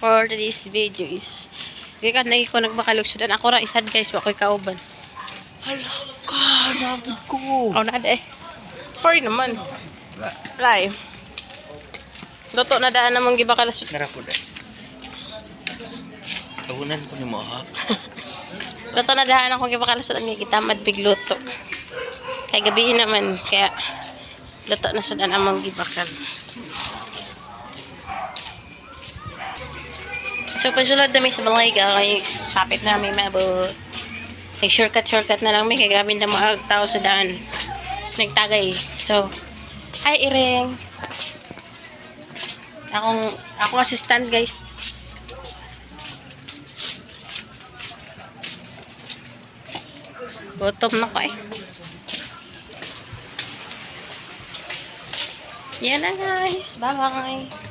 for this video is di ka na ko nagbakalugsudan ako ra isad guys wa ko'y kauban. Hala ka, nabog ko. Oh na de. Sorry naman. Right. Luto na daan namang gibakalasud. Nara ko dahil. Tagunan ko ni mo ha. Luto na daan akong gibakalasud ang kita madbigluto. Kay gabi naman kaya luto na sudan amang gibakal. So, pasulad na may sa balay ka, kaya sapit na may mabot. Nag-shortcut na lang may, kaya grabe na mga tao sa daan. Nagtagay. So, hi Ireng. Akong assistant guys. Gutom na ko eh. Yan na guys. Bye-bye.